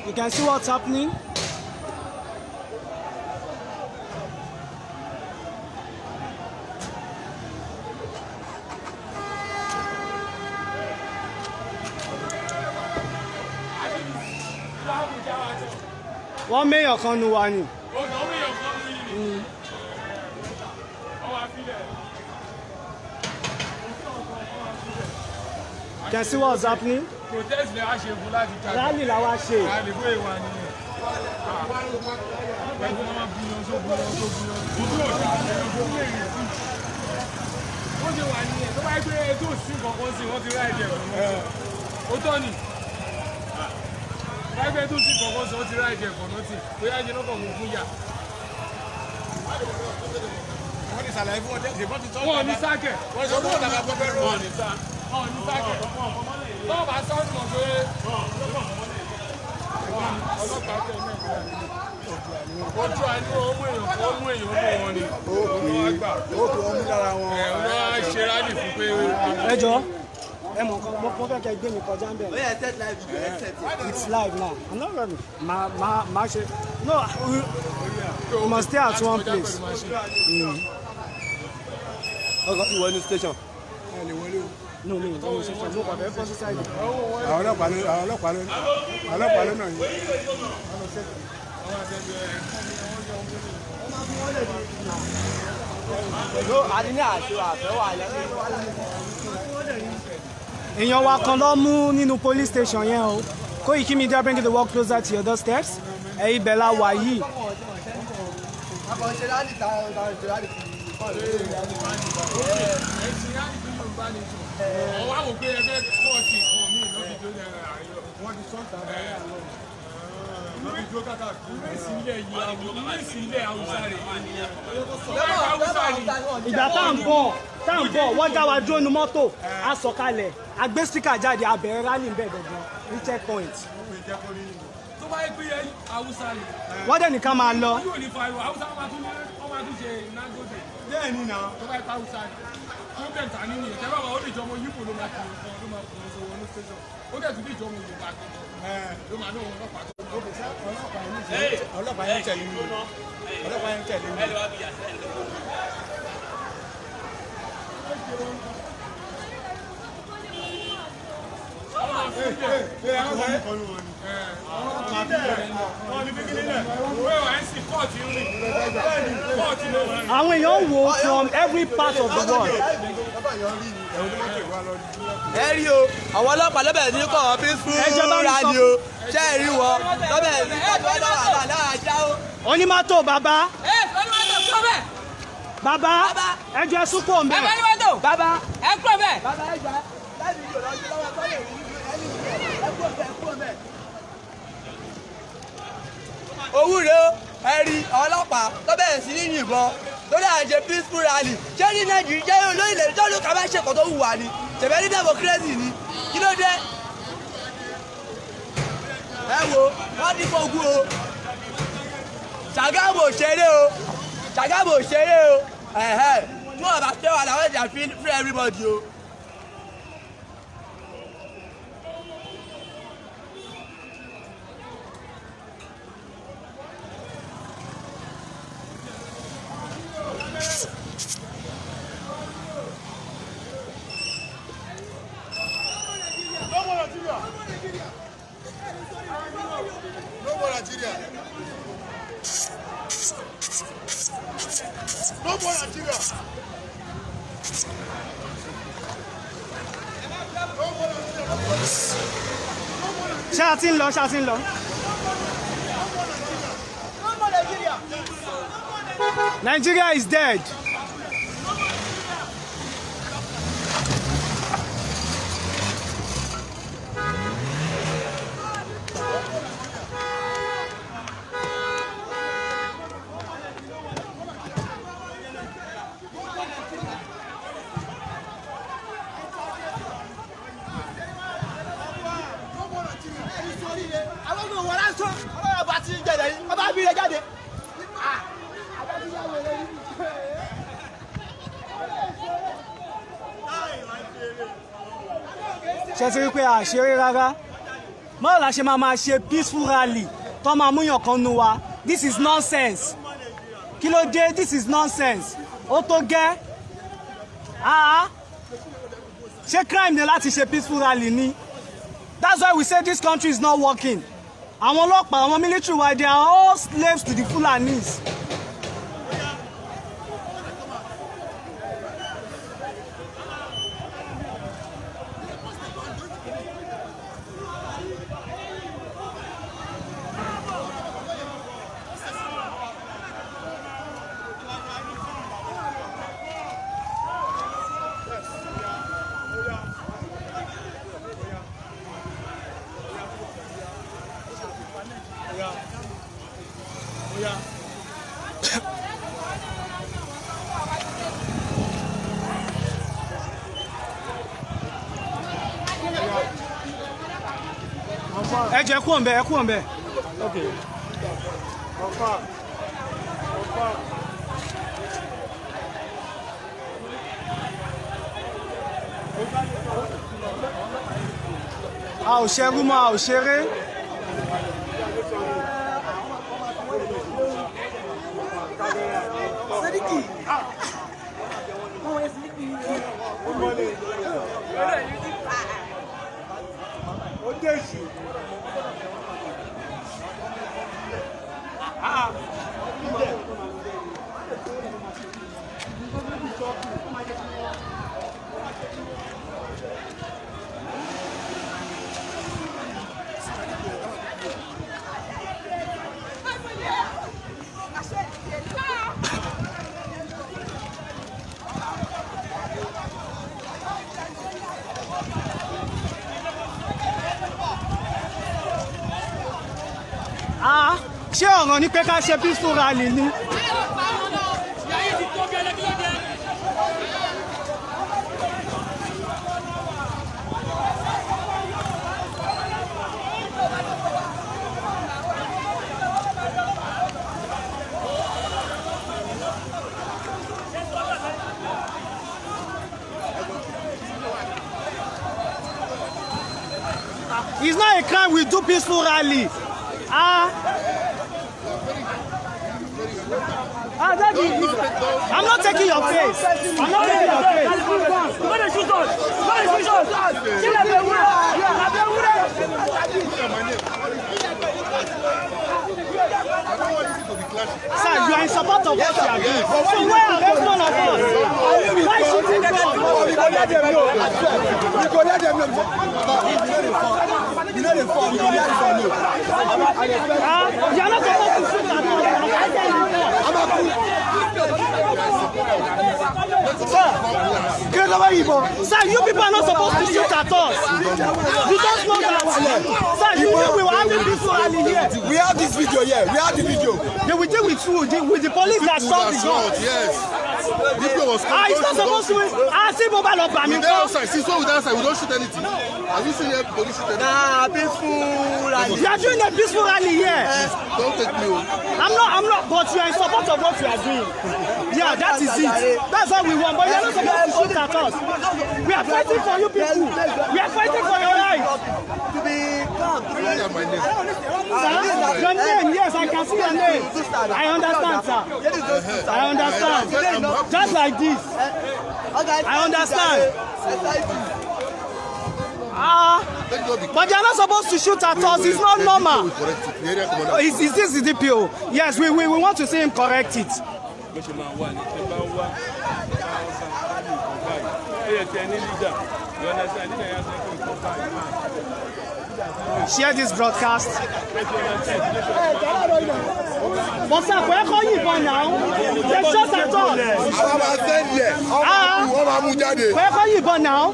You can see what's happening. One mayor kan nu wa ni. You can see what's happening. Protest le wa ṣe fún láti ta. Rally la wa ṣe. Rally bo ìwà ni. Wọ́n ṣe wà ní ẹ̀ tó bá gbé ètò sí kankan sí wọ́n ti rá ẹ̀jẹ̀ fún wọn. Ó tọ́ ni. Bá gbé ètò sí kankan sí wọ́n ti rá ẹ̀jẹ̀ fún wọn tí bóyá ẹ̀jẹ̀ náà kàn fún yà. Wọ́n ti ṣàlàyé fún ọdẹ ìbọn ti tọ́. Wọ́n ní sákẹ̀. Wọ́n sọ fún ọ̀dà àgbẹ̀ bẹ́ẹ̀ rọ̀ ní sá. Wọ́n ní sákẹ̀. Tọ́ọ̀ bá sọ́ọ̀tì mọ̀ pé ọlọ́pàá tẹ̀ náà ojú àní ọmú èèyàn wọn ni ókè ọmú lára wọn. wọ́n á ṣe rálì fún pé. Ẹ jọ ẹ mọ̀ nǹkan mo fẹ́ kẹ́ gbé mi kọjá ń bẹ̀. It's live now. I'm not running. Ma ṣe no we must stay at one place. ọkọ ti wọ ní station. No station no kọ̀ọ̀fẹ́ fọ́ sí sáyé. àwọn ọlọ́pàá ló náà yìí. Èèyàn wa kan ló mú nínú police station yẹn o. Koiki Media bringing the work closer to your doorsteps. Ibẹ̀ la wà yìí. Ọwọ́ àwọn òpin ẹgbẹ́ pọ́ọ̀tì kan mí lọ́bí tó ní àárẹ̀ wọ́n ti sọ́ọ̀tà àárẹ̀ àlọ́. Lórí ìjọ kàkà ilé ìsìnlẹ̀ Haúsá rẹ̀. Ìgbà tá à ń bọ̀ wọ́n dá wa dúró nu mọ́tò a sọ̀kalẹ̀ a gbé síkà jáde a bẹ̀rẹ̀ rally bẹ́ẹ̀ gangan ní checkpoint. Tó bá yẹ pé Haúsá rẹ̀. Wọ́n dẹ̀ nìkan máa lọ. Yóò ní fariwo Haúsá máa tún ṣe nágòdè. Bẹ́ẹ̀ ni náà. Tó bá yẹ pé Haúsá rẹ̀. Problem ta nínú ìyẹn tẹ́lẹ̀ ó lè jọ ọmọ yípo ló máa kiri fún ọ ló máa kiri fún ọ ní station ó dẹ̀ tún lè jọ ọmọ Yorùbá ló máa ní òun ọlọ́pàá tó. ọlọ́pàá yẹn tẹ̀lé mi. ọlọ́pàá yẹn tẹ̀lé mi. Àwọn èèyàn wò from every part of the world. Ẹ rí o àwọn ọlọ́pàá lọ́bẹ̀ ní kọ́ peaceful rally o ṣé ẹ rí wọn lọ́bẹ̀ ní kọ́ àdáàjá o. Onímọ́tò bàbá. Onímọ́tò kúrò bẹ́ẹ̀. Bàbá ẹ jẹ́ súpọ̀ mbẹ́. Bàbá onímọ́tò. Bàbá ẹ kúrò bẹ́ẹ̀. Bàbá ẹ gbà láti yọ̀ lọ́jọ́ lọ́wọ́ ẹ̀kọ́ lè rí ẹ kúrò bẹ́ẹ̀. Òwúrò ẹ rí ọlọ́pàá lọ́bẹ̀ sí ní yìnbọn lórí àjẹ peaceful rally ṣé ní Nàìjíríà jẹ́ olóyìnlẹ̀ tó ló kà bá ṣe kọ́ tó wù wá ni ṣẹ̀fẹ̀ ní democracy ni kí ló dé. Ẹ wo wọ́n ní fogun o Ṣàgámù òṣèré o Ṣàgámù òṣèré o mú ọ̀bà fẹ́ wà láwọn ìjà free everybody o. Ṣé a ti ń lọ? Nigeria is dead. Ṣé ti rí pé àṣeré rárá Má la ṣe máa ṣe peaceful rally. Tó máa mú yàn kan nu wa. This is nonsense. Kí ló dé? This is nonsense. Ó tó gẹ́. Ṣé crime ni láti ṣe peaceful rally ni? That's why we say this country is not working. Àwọn ọlọ́pàá, àwọn military wa, they are all slaves to the Fulanis. Ẹ jẹ́ kú ọ̀nbẹ, ẹ kú ọ̀nbẹ. Okay. A ò ṣerú mọ́, a ò ṣeré. Sadiki. Ṣé ọ̀ràn ní pé ká ṣe peaceful rally ni? It's not a crime we do peaceful rally. Daddy, I'm not taking your face. I'm not taking your face. What is shoot us? What is shoot us? Sir, you are in support of what you are doing. So why are every one of us? Why shooting us? We go let them know. We go let them know. You know the form. You know the form. You are not supposed to shoot at us. Sir, you people are not supposed to shoot at us. You don't know that. Sir, you know we were having this rally here. We have this video here. We have the video. They will deal with you, with the police that shot the gun. Yes. It's not supposed to. See mobile up by me. Since we're outside, we don't shoot anything. Have you seen police shoot anything? Nah, peaceful rally. You are doing a peaceful rally here. Don't take me home. I'm not, but you are in support of what you are doing. Yeah, that is it. That's what we want, but you are not supposed to shoot at us. We are fighting for you people. We are fighting for your life. To be calm. Yeah, my name. Your name, yes, I can see your name. I understand, sir. I understand. Just like this. I understand. But they are not supposed to shoot at us. It's not normal. Is this the DPO? Yes, we want to see him correct it. Share this broadcast. But sir, where can you go now? They shot at us. Where can you go now?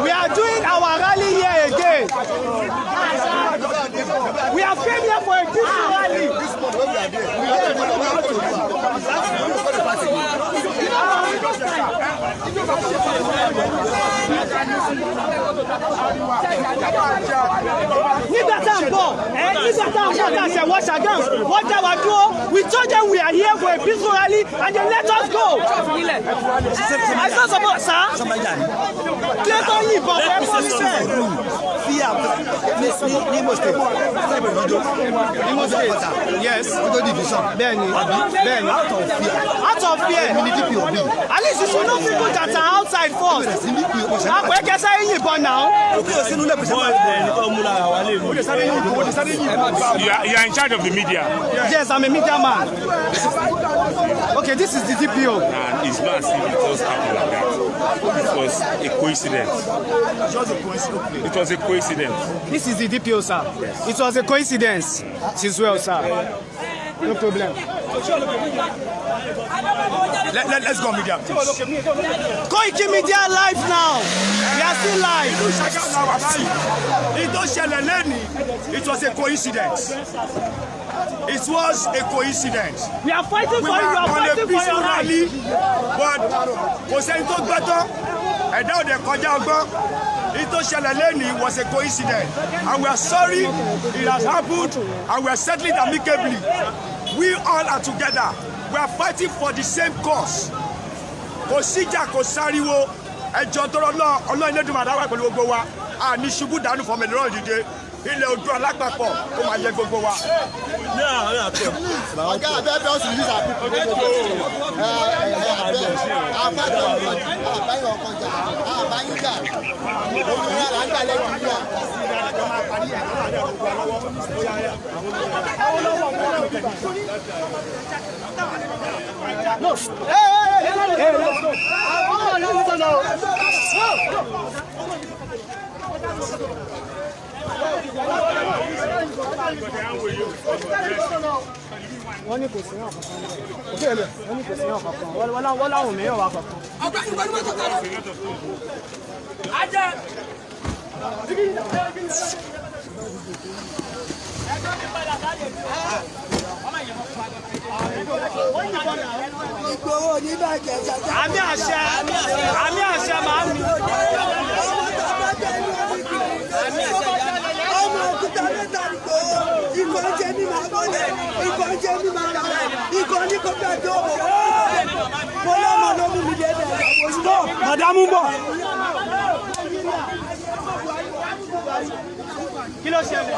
We are doing our rally here again. We have came here for a peaceful rally. nígbà tá ń bọ̀ nígbà tá ń ṣe wọ́n ṣàgán wọ́n dá wa dúró we told them we are here for a peaceful rally and they let us go. I saw some sir. Clayton yìnbọn fẹ́ kọ́ níṣẹ́. Fear ní Imo State. Imo State. Yes. Odo division. Bẹ́ẹ̀ni. Out of fear. At least you should know people that are outside first. Àpò ẹ̀kẹ́sẹ̀ yìnbọn náà. You are in charge of the media. Yes, I'm a media man. Okay, this is the DPO. And it's not as if it just happened like that. It was a coincidence. It was a coincidence. This is the DPO, sir. Yes. It was a coincidence. As well, sir. No problem. Let's go media. Koiki Media live now. We are still live. It was a coincidence. It was a coincidence. We are fighting for you. We are fighting for your rally. But kò sẹ́ni tó gbọ́tọ́ ẹ̀dá òde kọjá ọgbọ́n. It was a coincidence. And we are sorry it has happened and we are settling amicably. We all are together. We are fighting for the same cause. Kò síjà kò sáriwo ẹjọ́ tó lọ Ọlọ́run Elédùmarè àwa pẹ̀lú gbogbo wa a ní ṣubú dànù fọmọ ìlú ìdíje ilẹ̀ Oòduà lápapọ̀ ó máa yẹ gbogbo wa. Ọ̀gá abẹ́bẹ́ ọ̀sùn yìí sàbí àbáyọ̀ ọkọjà àbáyíjà òmìnira là ń gbàlẹ̀ jùlọ. Wọ́n ní kò sí náà kankan. Wọ́n ní kò sí náà kankan. Wọ́n láwọn mìíràn wà kankan. Àmì àṣẹ máa ń mi. Ọmọ òkúta mẹ́ta nìkó, ikọ̀ jẹ́ ní màá bọ́lẹ̀, ikọ̀ jẹ́ ní màá rà, ikọ̀ ní kò gbà tó bọ̀. Mo lọ́mọ ló mú mi débẹ̀. Stop, madam ń bọ̀. Kí ló ṣẹlẹ̀?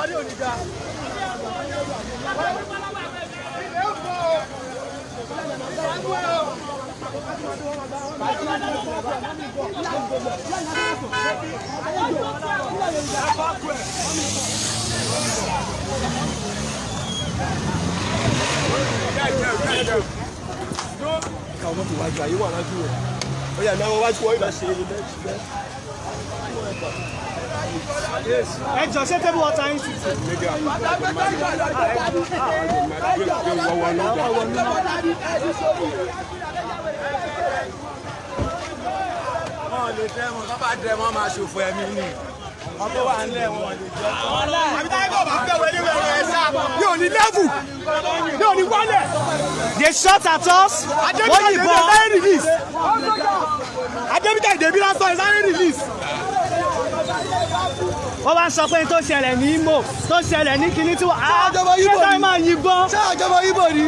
Káwọn tó wájú ayé wà wájú rẹ̀. Ó yà náà wájú wọ́n ìgbà ṣe ilé Ẹ jọ ṣé table water yín tutù. Lè fẹ́ wọn, bá bá dẹ̀ wọ́n máa ṣòfò ẹ̀mí ni. Ọkọ̀ wà ń lẹ̀ wọ́n lè jẹ́. Àbí táyé bọ̀ bá bẹ̀rẹ̀ ní bẹ̀rẹ̀ ẹ̀ sá. Yóò ní level. Yóò ní wálẹ̀. They shot at us. Wọ́n yìnbọn. Adébítà ìdèbí lásán ẹ̀ sáré release. Wọ́n wá ń sọ pé tó ṣẹlẹ̀ ní Imo, tó ṣẹlẹ̀ ní kinní tí wọ́n á ṣe máa yìnbọn. ṣé àjọba Ìgbò ni?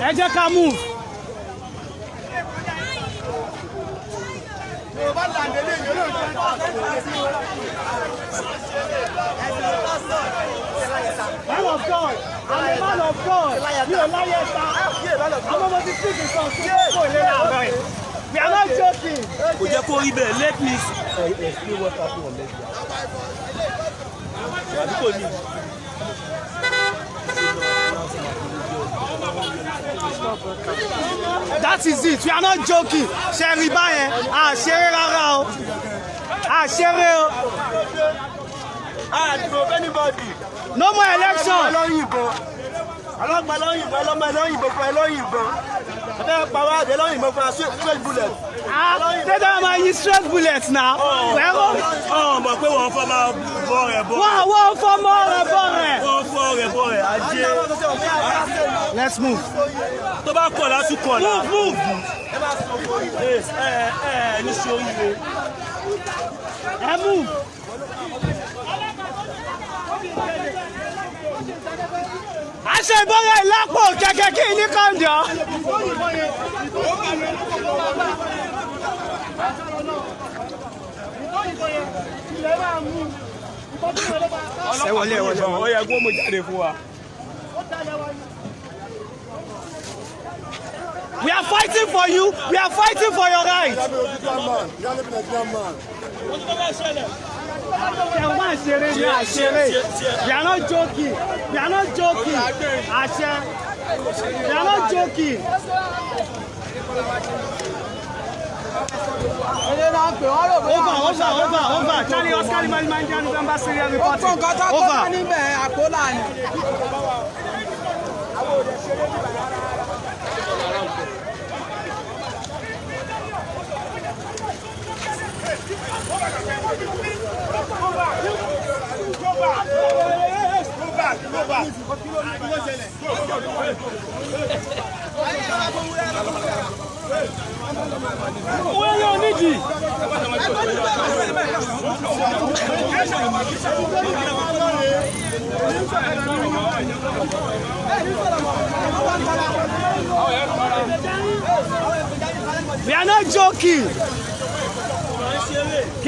Ẹ jẹ́ ká move. Man of God, I'm a man of God. You are liar, sir. I'm about to speak in some We are not joking. Kò jẹ́ kó rí bẹ́ẹ̀, let me Explain what happened on next day. àdúgbò ní. That is it. We are not joking. Ṣẹ̀rí báyẹn, a ṣeré rárá o. A ṣeré o. Àdìbò anybody. No more election. Ọlọ́pàá lọ́yìnbọn, ọlọ́mọ lọ́yìnbọn fún ẹ lọ́yìnbọn. Ẹgbẹ́ pàwọ́ àdé lọ́yìnbọn fún straight bullet. Tẹ́tẹ́ máa yí straight bullet náà. Mọ̀ pé wọ́n fọ́ máa bọ́ rẹ̀ bọ́. Wọ́n fọ́ mọ́ rẹ̀ bọ́ rẹ̀. Wọ́n fọ́ rẹ̀ bọ́ rẹ̀. Let's move. Tó bá kọ̀ lásùkọ̀ là. Move. Ní sóríire. Move. Aṣọ ìbọ̀rẹ̀ ìlápò kẹ̀kẹ́ kí ní kọ́ńdọ̀. Ṣé wọlé. Ó yẹ kó mo jáde fún wa. We are fighting for you. We are fighting for your rights. We are not joking. We are not joking. Àṣẹ. We are not joking. Over. Charlie Oscar Limanjani November serial reporting. Over. Go back. Where you need it? We are not joking.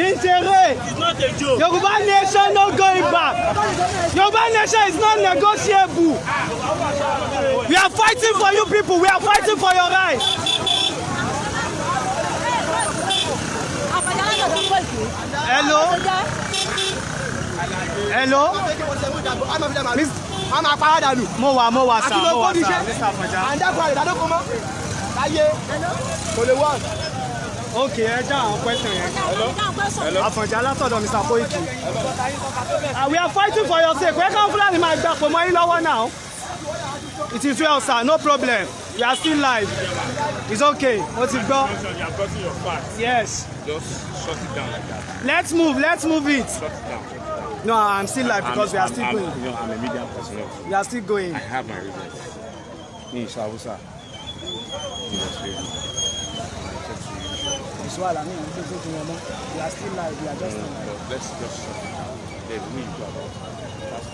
It's not a joke. Yoruba nation not going back. Yoruba nation is not negotiable. We are fighting for you people. We are fighting for your rights. Hello? Mo wà sir. Okay, ẹ já àwọn question yẹn. Hello. Àfọ̀njá látọ̀dọ̀ Mr. Koiki. We are fighting for your sake. Where can Fulani máa gbà pọ̀ mọ́ yín lọ́wọ́ now? It is well, sir. No problem. We are still live. It's okay. Mo ti gbọ́. You have gotten your facts. Yes. Just shut it down like that. Let's move it. Shut it down. No, I'm still live because we are still going. I'm a media personnel. We are still going. I have my reasons. Me, Shabusa. We are still live. We are just live. Let's just shut it down. There's me to about. That's